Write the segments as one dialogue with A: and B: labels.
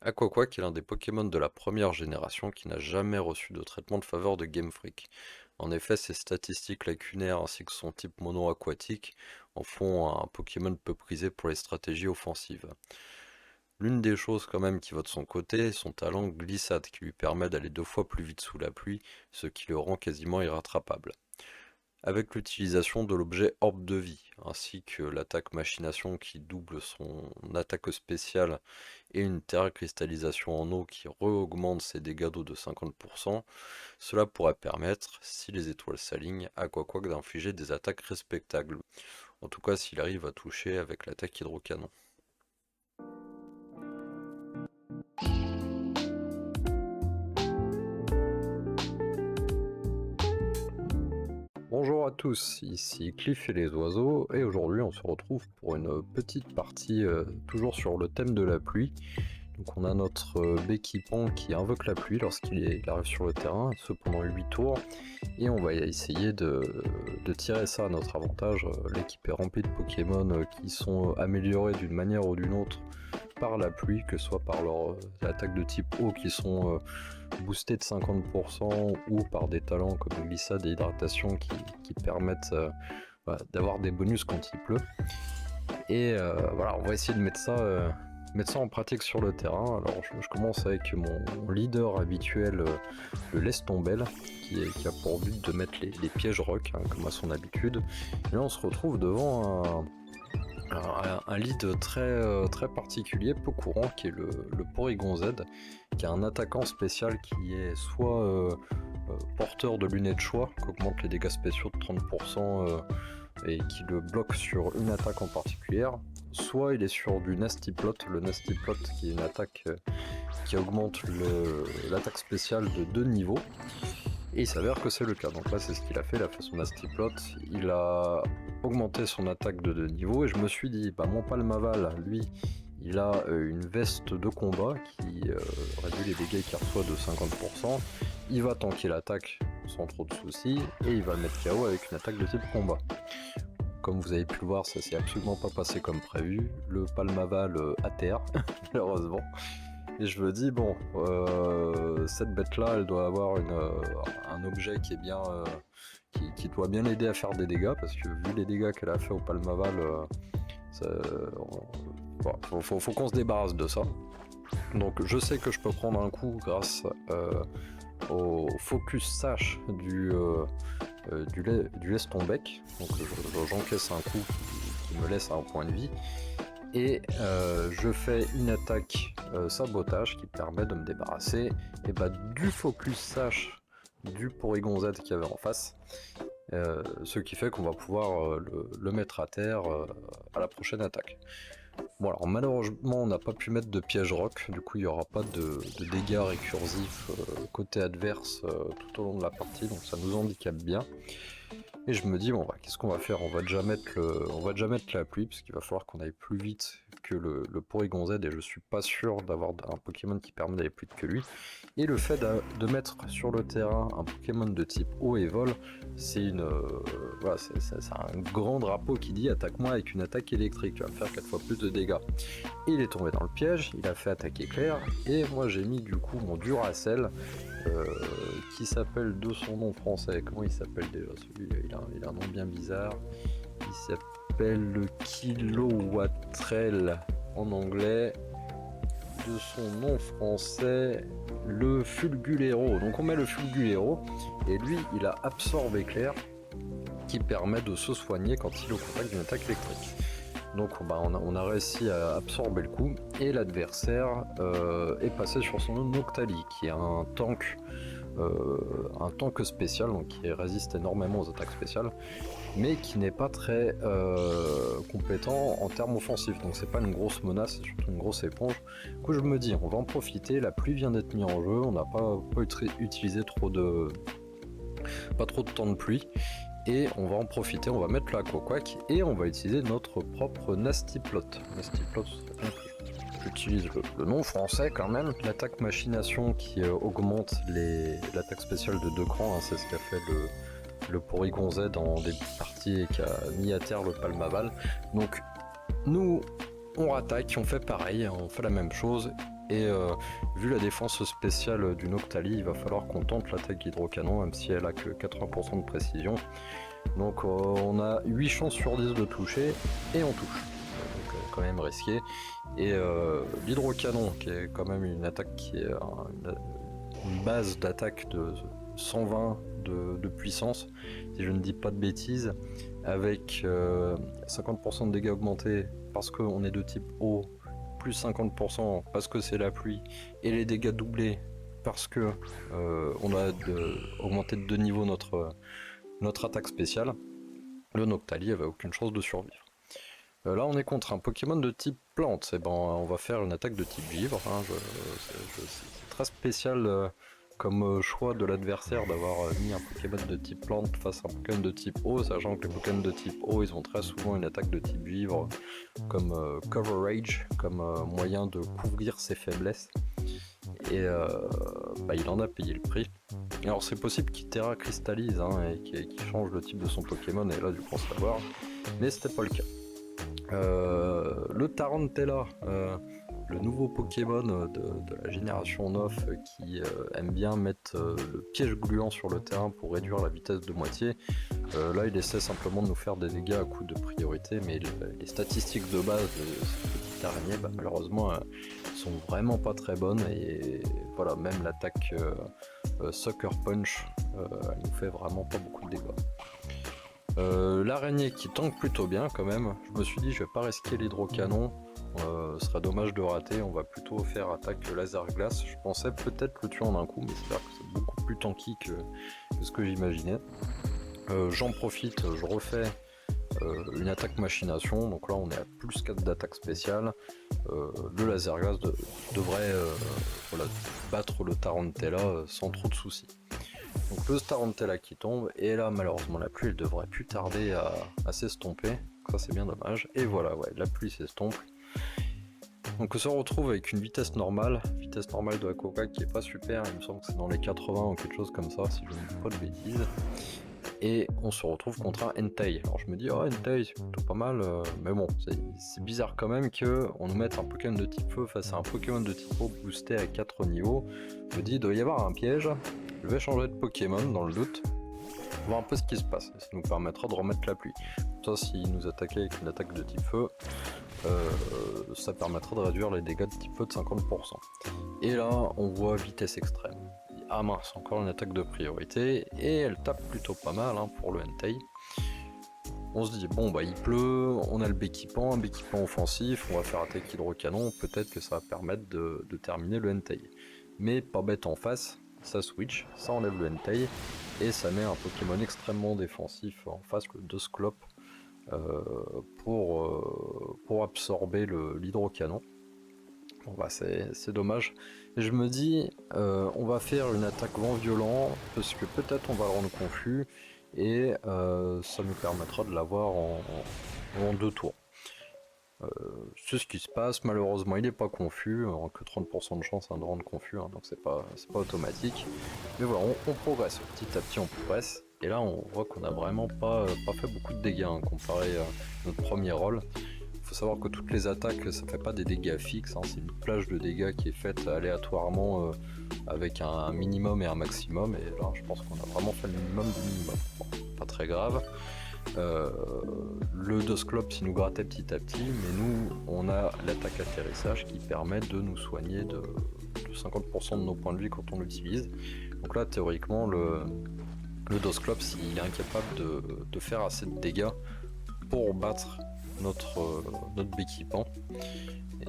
A: Aquaquack est l'un des Pokémon de la première génération qui n'a jamais reçu de traitement de faveur de Game Freak. En effet, ses statistiques lacunaires ainsi que son type mono-aquatique en font un Pokémon peu prisé pour les stratégies offensives. L'une des choses quand même qui va de son côté est son talent glissade qui lui permet d'aller 2 fois plus vite sous la pluie, ce qui le rend quasiment irrattrapable. Avec l'utilisation de l'objet Orbe de Vie, ainsi que l'attaque Machination qui double son attaque spéciale et une terre cristallisation en eau qui re-augmente ses dégâts d'eau de 50%, cela pourrait permettre, si les étoiles s'alignent, à Quaquac d'infliger des attaques respectables. En tout cas s'il arrive à toucher avec l'attaque hydrocanon. Bonjour à tous, ici Cliff et les oiseaux, et aujourd'hui on se retrouve pour une petite partie toujours sur le thème de la pluie. Donc on a notre Béquipon qui invoque la pluie lorsqu'il arrive sur le terrain, ce pendant 8 tours, et on va essayer de tirer ça à notre avantage. L'équipe est remplie de Pokémon qui sont améliorés d'une manière ou d'une autre par la pluie, que ce soit par leurs attaques de type eau qui sont boostés de 50% ou par des talents comme glissade et hydratation qui permettent d'avoir des bonus quand il pleut. Et voilà, on va essayer de mettre ça en pratique sur le terrain. Alors je commence avec mon leader habituel, le Lestombel, qui a pour but de mettre les pièges rock, hein, comme à son habitude. Et là on se retrouve devant un lead très particulier, peu courant, qui est le Porygon Z, qui a un attaquant spécial qui est soit porteur de lunettes de choix, qui augmente les dégâts spéciaux de 30% et qui le bloque sur une attaque en particulière, soit il est sur du Nasty Plot, le Nasty Plot qui est une attaque qui augmente l'attaque spéciale de 2 niveaux. Et il s'avère que c'est le cas, donc là c'est ce qu'il a fait son Nasty Plot, il a augmenté son attaque de 2 niveaux et je me suis dit, bah mon Palmaval, lui, il a une veste de combat qui réduit les dégâts qu'il reçoit de 50%, il va tanker l'attaque sans trop de soucis et il va le mettre KO avec une attaque de type combat. Comme vous avez pu le voir, ça s'est absolument pas passé comme prévu, le Palmaval à terre, malheureusement. Et je me dis, bon, cette bête-là, elle doit avoir un objet qui est bien, qui doit bien l'aider à faire des dégâts, parce que vu les dégâts qu'elle a fait au Palmaval, faut qu'on se débarrasse de ça. Donc je sais que je peux prendre un coup grâce au focus sash du Lestonbec. Donc j'encaisse un coup qui me laisse un point de vie. Et je fais une attaque sabotage qui permet de me débarrasser du focus sash du Porygon Z qu'il y avait en face, ce qui fait qu'on va pouvoir le mettre à terre à la prochaine attaque. Bon alors malheureusement on n'a pas pu mettre de piège rock, du coup il n'y aura pas de dégâts récursifs côté adverse tout au long de la partie, donc ça nous handicape bien. Et je me dis, bon, qu'est-ce qu'on va faire? On va déjà mettre la pluie, parce qu'il va falloir qu'on aille plus vite que le Porygon Z, et je suis pas sûr d'avoir un Pokémon qui permet d'aller plus vite que lui. Et le fait de mettre sur le terrain un Pokémon de type eau et vol, c'est un grand drapeau qui dit attaque-moi avec une attaque électrique, tu vas me faire 4 fois plus de dégâts. Et il est tombé dans le piège, il a fait attaque éclair, et moi j'ai mis du coup mon Duracell, qui s'appelle de son nom français, comment il s'appelle déjà celui-là, il a un nom bien bizarre, il s'appelle le Kilowattrel en anglais, de son nom français le Fulgulero. Donc on met le Fulgulero et lui il a Absorbe éclair qui permet de se soigner quand il est au contact d'une attaque électrique. Donc on a réussi à absorber le coup et l'adversaire est passé sur son Noctali qui est un tank spécial, donc qui résiste énormément aux attaques spéciales, mais qui n'est pas très compétent en termes offensifs, donc c'est pas une grosse menace, c'est surtout une grosse éponge. Du coup je me dis on va en profiter, la pluie vient d'être mise en jeu, on n'a pas utilisé pas trop de temps de pluie, et on va en profiter, on va mettre le Aquaquack et on va utiliser notre propre Nasty Plot. Nasty Plot, j'utilise le nom français quand même. L'attaque machination qui augmente l'attaque spéciale de 2 crans, hein, c'est ce qu'a fait le Porygon Z en début de partie et qui a mis à terre le Palmaval. Donc nous on rattaque, on fait pareil, on fait la même chose Et vu la défense spéciale du Noctali, il va falloir qu'on tente l'attaque hydrocanon, même si elle a que 80% de précision. Donc on a 8 chances sur 10 de toucher, et on touche. Donc quand même risqué. Et l'hydrocanon, qui est quand même une attaque qui est une base d'attaque de 120 de puissance, si je ne dis pas de bêtises, avec 50% de dégâts augmentés parce qu'on est de type eau, plus 50% parce que c'est la pluie, et les dégâts doublés parce que on a augmenté de 2 niveaux notre attaque spéciale. Le Noctali avait aucune chance de survivre. Là on est contre un Pokémon de type plante, et ben on va faire une attaque de type givre, hein. C'est très spécial comme choix de l'adversaire d'avoir mis un Pokémon de type plante face à un Pokémon de type eau, sachant que les Pokémon de type eau ils ont très souvent une attaque de type givre comme coverage, comme moyen de couvrir ses faiblesses, et il en a payé le prix. Alors c'est possible qu'il terra cristallise, hein, et qu'il change le type de son Pokémon, et là du coup on se va voir, mais c'était pas le cas. Le Tarantella, le nouveau Pokémon de la génération 9 qui aime bien mettre le piège gluant sur le terrain pour réduire la vitesse de moitié. Là il essaie simplement de nous faire des dégâts à coup de priorité, mais les statistiques de base de cette petite araignée, malheureusement sont vraiment pas très bonnes, et voilà, même l'attaque Sucker Punch elle nous fait vraiment pas beaucoup de dégâts. L'araignée qui tank plutôt bien quand même. Je me suis dit je vais pas risquer l'hydrocanon, ce serait dommage de rater, on va plutôt faire attaque laser glace. Je pensais peut-être le tuer en un coup, mais c'est vrai que c'est beaucoup plus tanky que ce que j'imaginais. J'en profite, je refais une attaque machination, donc là on est à plus 4 d'attaque spéciale. Le laser glace devrait battre le Tarantella sans trop de soucis. Donc le Tarantella qui tombe, et là malheureusement la pluie elle devrait plus tarder à s'estomper, ça c'est bien dommage, et voilà, ouais, la pluie s'estompe. Donc on se retrouve avec une vitesse normale de la Coca qui est pas super, il me semble que c'est dans les 80 ou quelque chose comme ça si je ne dis pas de bêtises. Et on se retrouve contre un Entei. Alors je me dis, oh Entei c'est plutôt pas mal, mais bon, c'est bizarre quand même qu'on nous mette un Pokémon de type feu face à un Pokémon de type eau boosté à 4 niveaux. Je me dis, il doit y avoir un piège. Je vais changer de Pokémon dans le doute, voir un peu ce qui se passe, ça nous permettra de remettre la pluie. Ça, s'il nous attaquait avec une attaque de type feu, ça permettra de réduire les dégâts de type feu de 50%. Et là, on voit vitesse extrême. Ah mince, encore une attaque de priorité, et elle tape plutôt pas mal hein, pour le Entei. On se dit, bon bah il pleut, on a un Béquipant offensif, on va faire attaque hydrocanon, peut-être que ça va permettre de terminer le Entei. Mais pas bête en face, ça switch, ça enlève le Entei, et ça met un Pokémon extrêmement défensif en face, le Dusclope, pour absorber l'hydrocanon. Bon bah c'est dommage. Et je me dis, on va faire une attaque vent violent, parce que peut-être on va le rendre confus, et ça nous permettra de l'avoir en 2 tours. C'est ce qui se passe, malheureusement il n'est pas confus, que 30% de chance de rendre confus, hein, donc c'est pas automatique. Mais voilà, on progresse, petit à petit on progresse, et là on voit qu'on a vraiment pas fait beaucoup de dégâts hein, comparé à notre premier rôle. Il faut savoir que toutes les attaques ça fait pas des dégâts fixes, hein, c'est une plage de dégâts qui est faite aléatoirement avec un minimum et un maximum, et là je pense qu'on a vraiment fait le minimum du minimum. Bon, pas très grave. Le Dusclope s'il nous grattait petit à petit, mais nous on a l'attaque atterrissage qui permet de nous soigner de 50% de nos points de vie quand on l'utilise. Donc là théoriquement le Dusclope s'il est incapable de faire assez de dégâts pour battre notre Béquipant,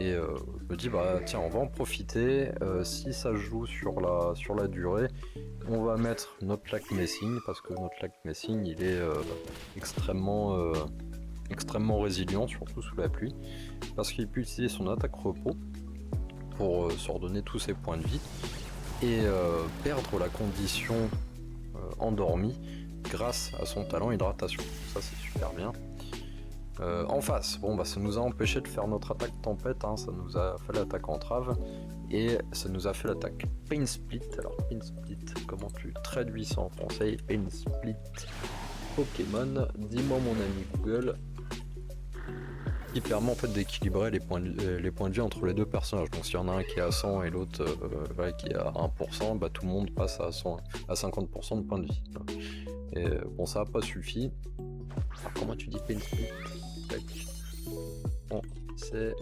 A: et je me dis bah tiens on va en profiter, si ça joue sur la durée, on va mettre notre lac Messing, parce que notre lac Messing il est extrêmement résilient, surtout sous la pluie, parce qu'il peut utiliser son attaque repos pour se redonner tous ses points de vie, et perdre la condition endormie grâce à son talent hydratation. Ça c'est super bien. En face, bon bah ça nous a empêché de faire notre attaque tempête, hein, ça nous a fait l'attaque entrave, et ça nous a fait l'attaque Pain Split. Alors Pain Split, comment tu traduis ça en français? Pain Split Pokémon, dis-moi mon ami Google. qui permet en fait d'équilibrer les points de vie entre les deux personnages. Donc s'il y en a un qui est à 100 et l'autre qui est à 1%, bah, tout le monde passe à 50% de points de vie. Et bon, ça n'a pas suffi. Alors, comment tu dis pain split? Bon, c'est...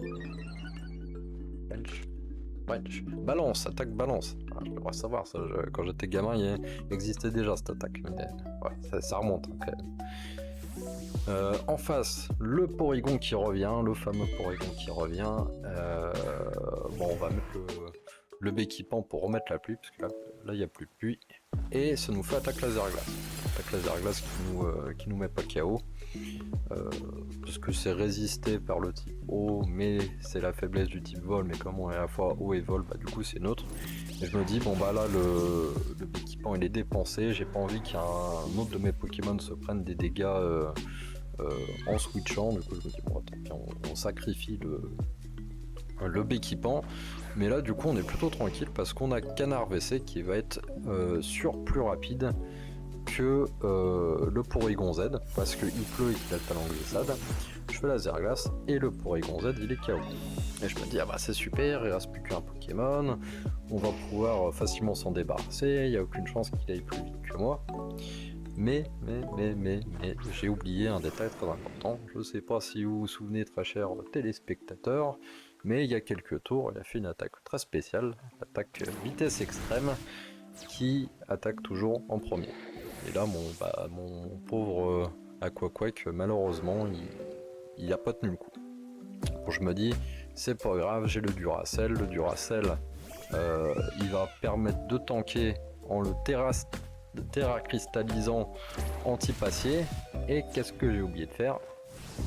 A: Balance, attaque balance. Ah, je devrais savoir ça. Quand j'étais gamin, il existait déjà cette attaque. Mais ouais, ça remonte hein, quand même. En face, le Porygon qui revient, le fameux Porygon qui revient. Bon, on va mettre le B-équipant pour remettre la pluie, parce que là il n'y a plus de pluie. Et ça nous fait attaque laser glace. Attaque laser glace qui nous met pas KO. Parce que c'est résisté par le type eau, mais c'est la faiblesse du type vol. Mais comme on est à la fois eau et vol, bah du coup c'est neutre. Et je me dis, bon bah là le B-équipant il est dépensé. J'ai pas envie qu'un autre de mes Pokémon se prenne des dégâts en switchant. Du coup je me dis, bon tant pis, on sacrifie le B-équipant. Mais là du coup on est plutôt tranquille parce qu'on a Canard WC qui va être plus rapide que le Porygon Z, parce qu'il pleut et qu'il a le talent glissade. Je fais laser glace et le Porygon Z il est KO. Et je me dis, ah bah c'est super, il reste plus qu'un Pokémon, on va pouvoir facilement s'en débarrasser, il n'y a aucune chance qu'il aille plus vite que moi. Mais j'ai oublié un détail très important. Je sais pas si vous vous souvenez, très chers téléspectateurs, mais il y a quelques tours, il a fait une attaque très spéciale, l'attaque vitesse extrême, qui attaque toujours en premier. Et là, mon pauvre Aquaquack, malheureusement, il a pas tenu le coup. Bon, je me dis, c'est pas grave, j'ai le Duracell. Le Duracell, il va permettre de tanker en le terra cristallisant anti-pacier. Et qu'est-ce que j'ai oublié de faire?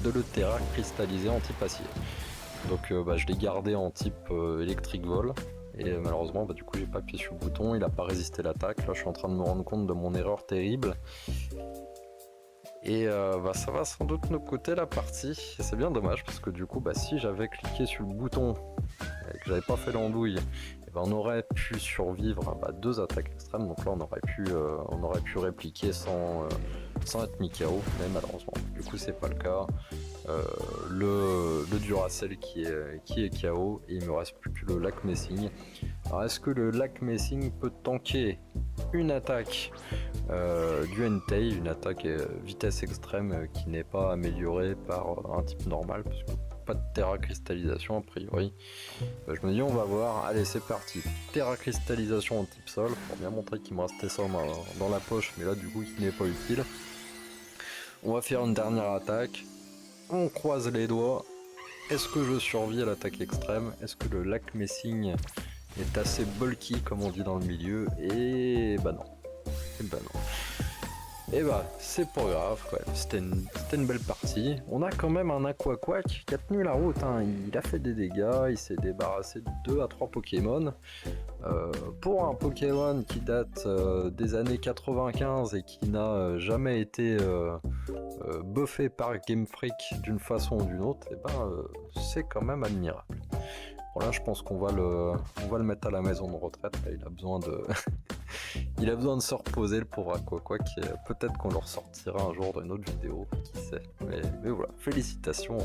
A: De le terra cristalliser anti-pacier. Donc je l'ai gardé en type électrique vol. Et malheureusement, du coup, j'ai pas appuyé sur le bouton, il a pas résisté l'attaque. Là, je suis en train de me rendre compte de mon erreur terrible. Et ça va sans doute nous coûter la partie. C'est bien dommage parce que du coup, si j'avais cliqué sur le bouton et que j'avais pas fait l'andouille, on aurait pu survivre à 2 attaques extrêmes. Donc là, on aurait pu répliquer sans être mis KO. Mais malheureusement, du coup, c'est pas le cas. Le Duracell qui est KO et il me reste plus que le lac Messing. Alors est-ce que le lac Messing peut tanker une attaque du Entei, une attaque vitesse extrême qui n'est pas améliorée par un type normal, parce que pas de terra cristallisation a priori. Je me dis on va voir, allez c'est parti, terra cristallisation en type sol, pour bien montrer qu'il me restait ça dans la poche, mais là du coup il n'est pas utile. On va faire une dernière attaque. On croise les doigts. Est-ce que je survis à l'attaque extrême? Est-ce que le lac Messing est assez bulky comme on dit dans le milieu? Et bah non. Et bah non. Et c'est pas grave, ouais. C'était une belle partie. On a quand même un Aquaquack qui a tenu la route, hein. Il a fait des dégâts, il s'est débarrassé de 2 à 3 Pokémon. Pour un Pokémon qui date des années 95 et qui n'a jamais été buffé par Game Freak d'une façon ou d'une autre, c'est quand même admirable. Bon là je pense qu'on va le mettre à la maison de retraite, là, il a besoin de il a besoin de se reposer le pauvre Aquaquack, peut-être qu'on le ressortira un jour dans une autre vidéo, qui sait. Mais voilà, félicitations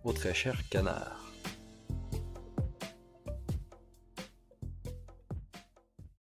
A: au très cher Canard.